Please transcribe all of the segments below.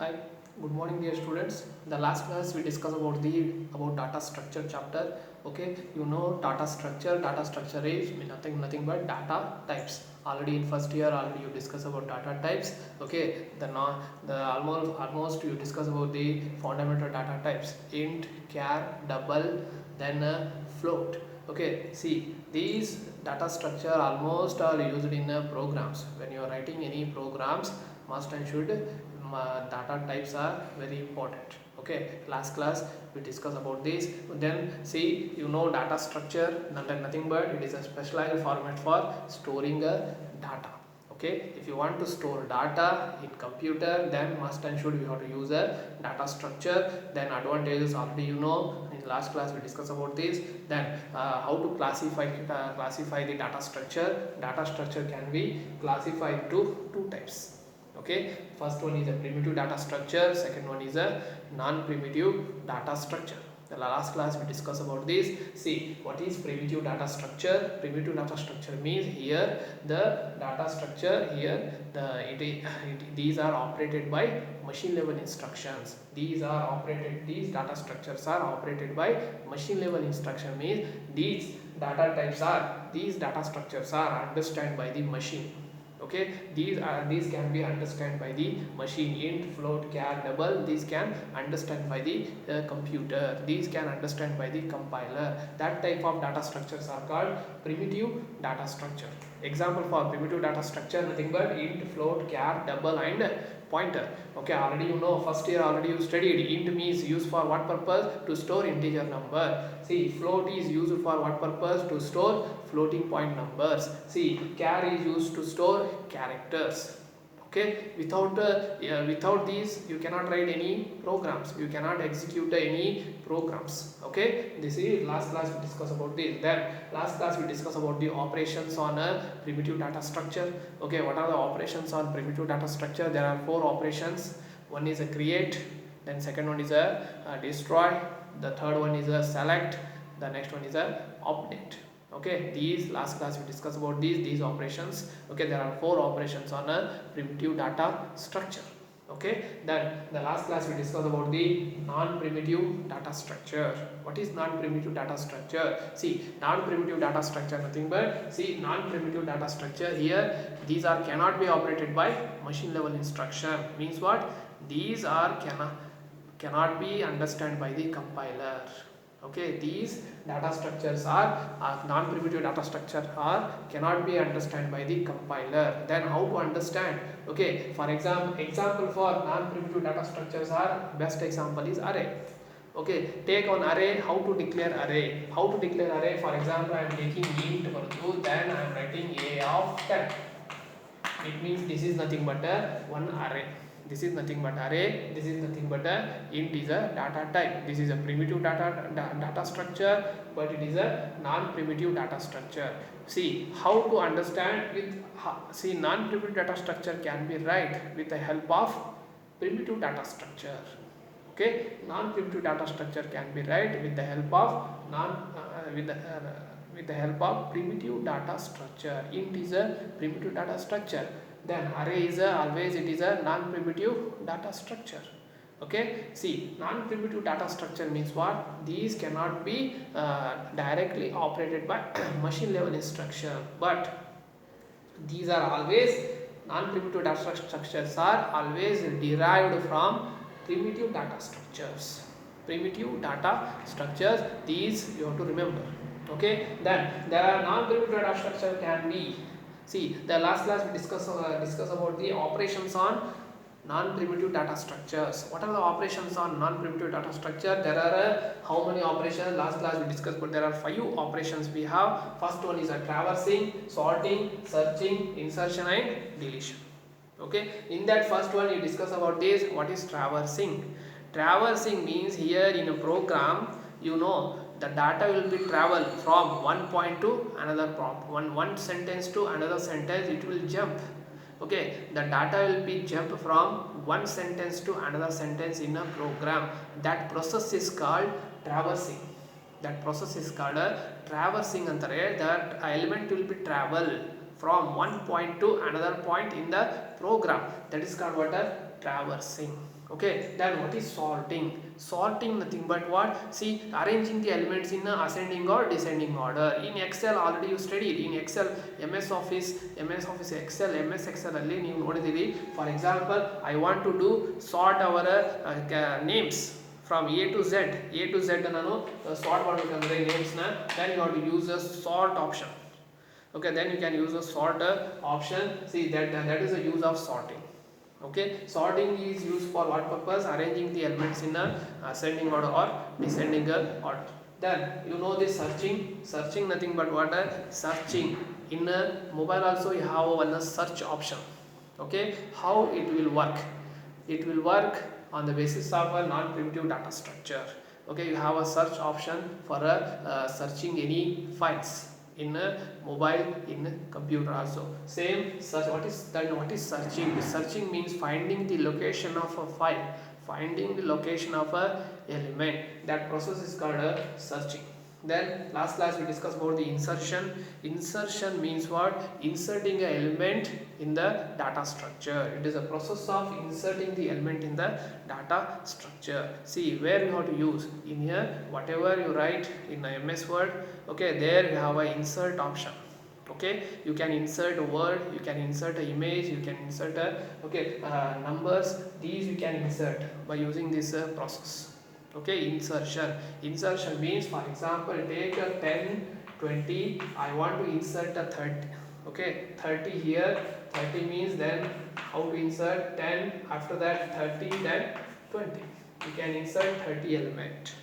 Hi, good morning dear students. The last class we discussed about data structure chapter. Okay, you know data structure. Data structure is nothing but data types. Already in first year already you discuss about data types. Okay, the almost you discuss about the fundamental data types: int, char, double, then float. Okay, see these data structure almost are used in programs. When you are writing any programs, must and should data types are very important. Okay, last class we discuss about this. Then see, you know data structure nothing but it is a specialized format for storing a data. Okay, if you want to store data in computer, then must and should we have to use a data structure. Then advantages already you know, in last class we discuss about this. Then how to classify the data structure. Data structure can be classified to two types. Okay, first one is a primitive data structure, second one is a non-primitive data structure. The last class we discussed about this. See, what is primitive data structure? Primitive data structure means here the data structure here these are operated by machine level instructions. These data structures are operated by machine level instruction. Means these data structures are understood by the machine. Okay, these can be understood by the machine. Int, float, char, double, these can understand by the computer. These can understand by the compiler. That type of data structures are called primitive data structure. Example for primitive data structure nothing but int, float, char, double and pointer. Okay, already you know, first year already you studied. Int means used for what purpose? To store integer number. See, float is used for what purpose? To store floating point numbers. See, char is used to store characters. Okay, without these you cannot write any programs, you cannot execute any programs. Okay, this is last class we discuss about this. Then last class we discuss about the operations on a primitive data structure. Okay, what are the operations on primitive data structure? There are four operations. One is a create, then second one is a destroy, the third one is a select, the next one is a update. Okay, these last class we discuss about these operations. Okay, there are four operations on a primitive data structure. Okay, then the last class we discuss about the non-primitive data structure. What is non-primitive data structure? See, non-primitive data structure nothing but, see, non-primitive data structure here, these are cannot be operated by machine level instruction. Means what? These are cannot be understood by the compiler. Okay, these data structures are non-primitive data structure are cannot be understood by the compiler. Then how to understand? Okay, for example for non-primitive data structures are, best example is array. Okay, take on array, how to declare array. How to declare array? For example, I am taking int value, then I am writing a of 10. It means this is nothing but a one array. This is nothing but array. This is nothing but a int is a data type. This is a primitive data structure, but it is a non-primitive data structure. See how to understand with. See, non-primitive data structure can be write with the help of primitive data structure. Okay, non-primitive data structure can be write with the help of with the help of primitive data structure. Int is a primitive data structure, then array is always it is a non-primitive data structure. Okay, see, non-primitive data structure means what? These cannot be directly operated by machine level instruction, but these are always non-primitive data structures are always derived from primitive data structures. Primitive data structures, these you have to remember. Okay, then there are non-primitive data structure can be, see, the last class we discuss about the operations on non-primitive data structures. What are the operations on non-primitive data structure? There are how many operations? Last class we discussed, but there are 5 operations we have. First one is a traversing, sorting, searching, insertion and deletion. Okay, in that first one you discuss about this. What is traversing? Traversing means here in a program, you know, the data will be travel from one point to another one sentence to another sentence, it will jump. Okay, the data will be jump from one sentence to another sentence in a program. That process is called traversing. That process is called a traversing antare. That element will be travel from one point to another point in the program. That is called what? A traversing. Okay, then what is sorting? Sorting nothing but what? See, arranging the elements in a ascending or descending order. In Excel already you studied. In Excel, MS Office Excel, MS Excel ಅಲ್ಲಿ ನೀವು ನೋಡಿದಿರಿ. For example, I want to do sort our names from A to Z ನಾನು sort ಮಾಡಬೇಕಂದ್ರೆ names ನ, then you have to use a sort option. Okay, then you can use a sort option. See, that is the use of sorting. Okay, sorting is used for what purpose? Arranging the elements in a ascending order or descending order. Then you know this searching nothing but what? Searching. In a mobile also you have one search option. Okay, how it will work? It will work on the basis of a non-primitive data structure. Okay, you have a search option for searching any files in a mobile, in a computer also. Same search. What is searching? Searching means finding the location of a file, finding the location of a element. That process is called searching. Then last class we discussed about the insertion. Insertion means what? Inserting an element in the data structure. It is a process of inserting the element in the data structure. See, where you have to use in here, whatever you write in a MS Word, okay, there you have a insert option. Okay, you can insert a word, you can insert an image, you can insert numbers. These you can insert by using this process. Okay, insertion means, for example, take a 10, 20, I want to insert a 30. Okay, 30 here, 30 means, then how to insert 10, after that 30, then 20. You can insert 30 element,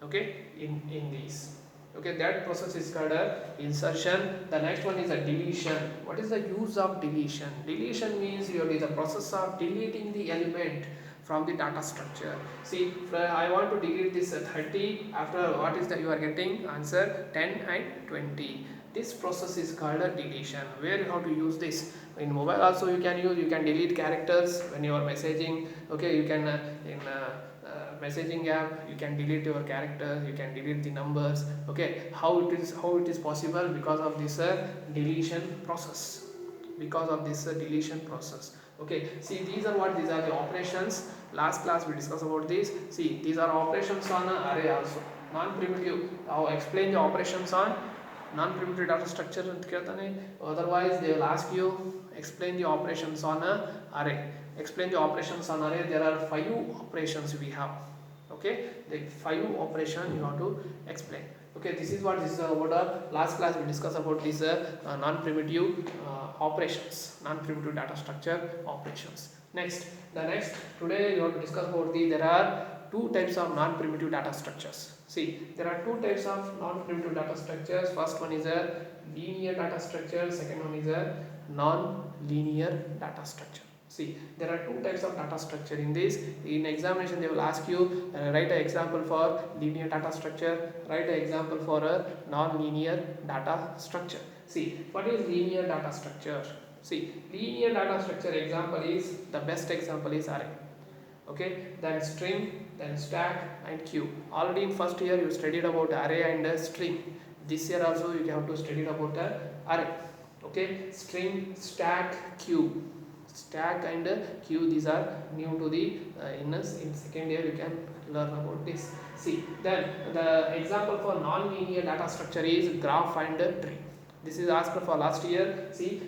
okay, in these. Okay, that process is called insertion. The next one is a deletion. What is the use of deletion? Deletion means it is the process of deleting the element from the data structure. See, I want to delete this 30. After what is that you are getting? Answer 10 and 20. This process is called a deletion. Where you have to use this? In mobile also you can use. You can delete characters when you are messaging. Okay, you can in messaging app you can delete your characters, you can delete the numbers. Okay, how it is possible? Because of this deletion process. Because of this deletion process. Okay, see, these are the operations. Last class we discussed about this. See, these are operations on an array also. Non-primitive. I'll explain the operations on non-primitive data structure. Otherwise they will ask you explain the operations on an array. Explain the operations on array. There are 5 operations we have. Okay, the 5 operation you have to explain. Okay, this is about last class we discussed about this non-primitive operations, non-primitive data structure operations. Today we want to discuss about there are 2 types of non-primitive data structures. See, there are 2 types of non-primitive data structures. First one is a linear data structure, second one is a non-linear data structure. See, there are 2 types of data structure in this. In examination they will ask you write an example for linear data structure, write an example for a non-linear data structure. See, what is linear data structure? See, linear data structure example is, the best example is array. Okay, then string, then stack and queue. Already in first year you studied about array and string. This year also you have to study about array. Okay, string, stack, queue. Stack and queue, these are new to the in second year you can learn about this. See, then the example for non-linear data structure is graph and tree. This is asked for last year. See,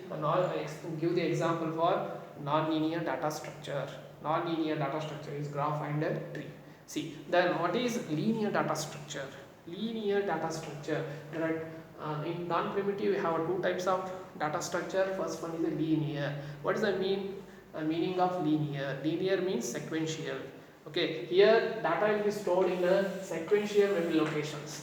give the example for non-linear data structure. Non-linear data structure is graph and tree. See, then what is linear data structure? Linear data structure, there are in non-primitive we have 2 types of data structure. First one is a linear. What is the meaning of linear? Linear means sequential. Okay, here data will be stored in a sequential memory locations.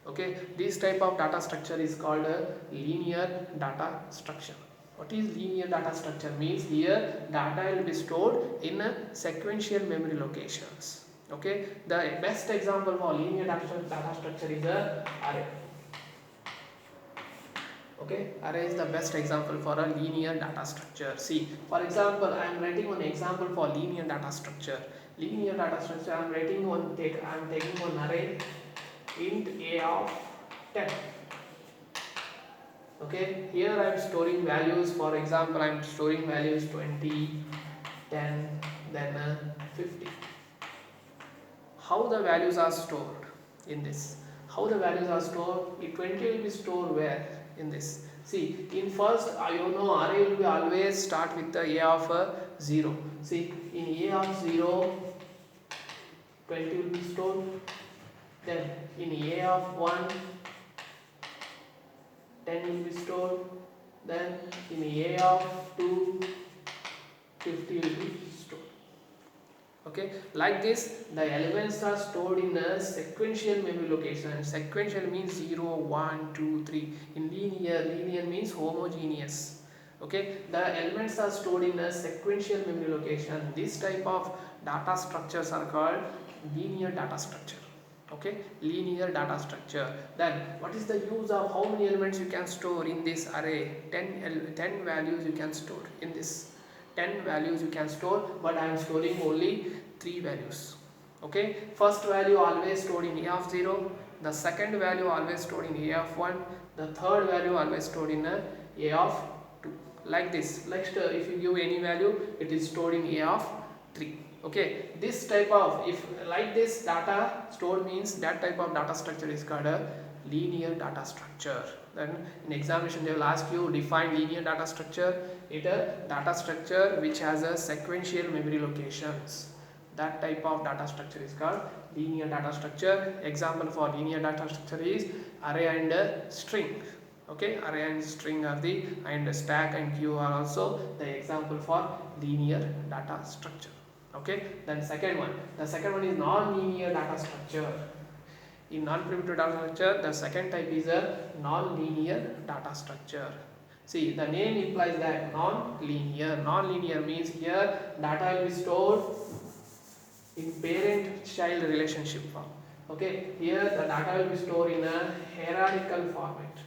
Okay, this type of data structure is called a linear data structure. What is linear data structure? Means here data will be stored in a sequential memory locations. Okay, the best example for linear data structure is a array. Okay, array is the best example for a linear data structure. See, for example, I am writing one example for linear data structure. Linear data structure, I am taking one array int a of 10. Okay, here I am storing values. For example, I am storing values 20, 10, then 50. How the values are stored in this? How the values are stored? 20 will be stored where? In this. See, in first, you know, array will be always start with the a of 0. See, in a of 0, 20 will be stored. Then in a of 1, 10 will be stored. Then in a of 2, 50 will be stored. Okay, like this, the elements are stored in a sequential memory location. Sequential means 0, 1, 2, 3. In linear means homogeneous. Okay, the elements are stored in a sequential memory location. This type of data structures are called linear data structure. Okay, linear data structure. Then what is the use of how many elements you can store in this array? 10 values you can store in this. 10 values you can store, but I am storing only 3 values. Okay, first value always stored in a of 0, the second value always stored in a of 1, the third value always stored in a of 2. Like this. Next, if you give any value, it is stored in a of 3. Okay, this type of, if like this data stored means that type of data structure is called a linear data structure. Then in examination they will ask you define linear data structure. It a data structure which has a sequential memory locations. That type of data structure is called linear data structure. Example for linear data structure is array and string. Okay, array and string are the, and stack and queue are also the example for linear data structure. Okay, then second one, the second one is non-linear data structure. In non-primitive data structure, the second type is a non-linear data structure. See, the name implies that non-linear. Non-linear means here data will be stored in parent-child relationship form. Okay, here the data will be stored in a hierarchical format.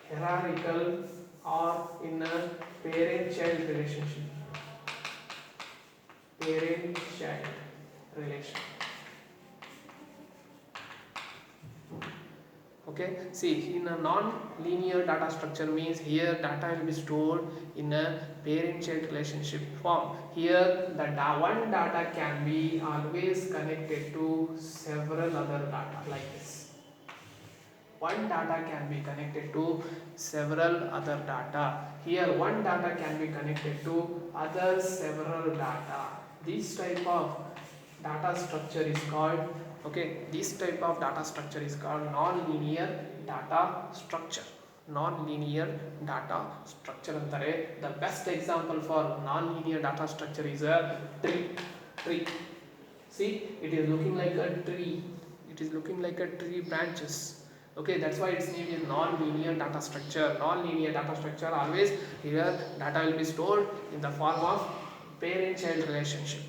Hierarchical or in a parent-child relationship. Parent-child relation. Okay, see, in a non-linear data structure means here data will be stored in a parent-child relationship form. Here the one data can be always connected to several other data like this. One data can be connected to several other data. Here one data can be connected to other several data. This type of data structure is called, okay, this type of data structure is called non-linear data structure. Non-linear data structure antare. The best example for non-linear data structure is a tree. See, it is looking like a tree. It is looking like a tree branches. Okay, that's why its name is non-linear data structure. Non-linear data structure always here data will be stored in the form of parent-child relationship.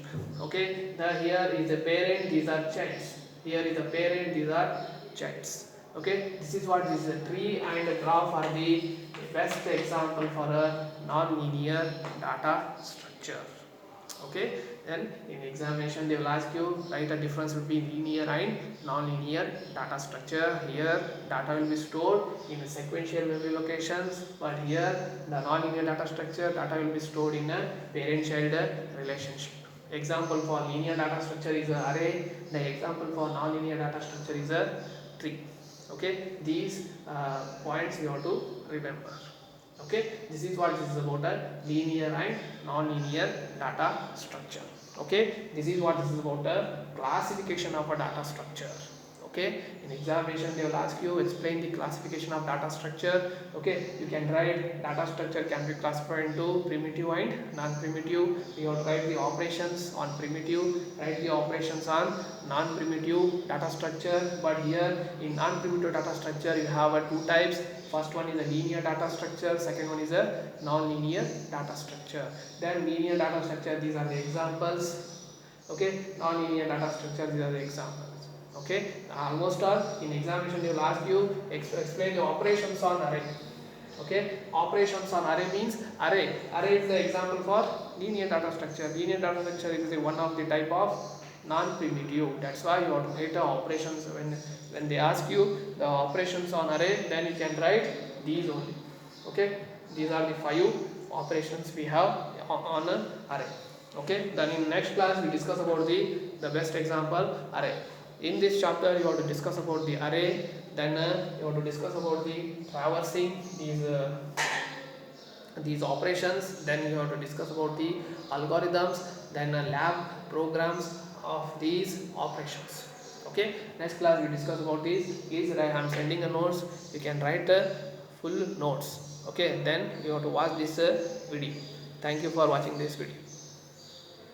Okay, here is the parent, these are childs. Here is the parent, these are childs. Okay, this is what this is a tree and a graph are the best example for a non-linear data structure. Okay, then in examination they will ask you write a difference between linear and non-linear data structure. Here data will be stored in sequential memory locations, but here the non-linear data structure data will be stored in a parent-child relationship. Example for linear data structure is an array. The example for non-linear data structure is a tree. Okay, these points you have to remember. Okay, this is what this is about a linear and non-linear data structure. Okay, this is what this is about a classification of a data structure. Okay, in examination they will ask you explain the classification of data structure. Okay, you can write data structure can be classified into primitive and non-primitive. You have to write the operations on primitive, write the operations on non-primitive data structure. But here in non-primitive data structure you have two types. First one is a linear data structure, second one is a non-linear data structure. Then linear data structure, these are the examples. Okay, non-linear data structure, these are the examples. Okay, almost all in examination they will ask you explain the operations on array. Okay, operations on array means array is the example for linear data structure. Linear data structure is the one of the type of non-primitive. That's why you have to write the operations when they ask you the operations on array, then you can write these only. Okay, these are the 5 operations we have on an array. Okay, then in next class we discuss about the best example array. In this chapter you have to discuss about the array, then you have to discuss about the traversing these operations, then you have to discuss about the algorithms, then lab programs of these operations. Okay, next class we discuss about this. Please write, I am sending a notes, you can write full notes. Okay, then you have to watch this video. Thank you for watching this video.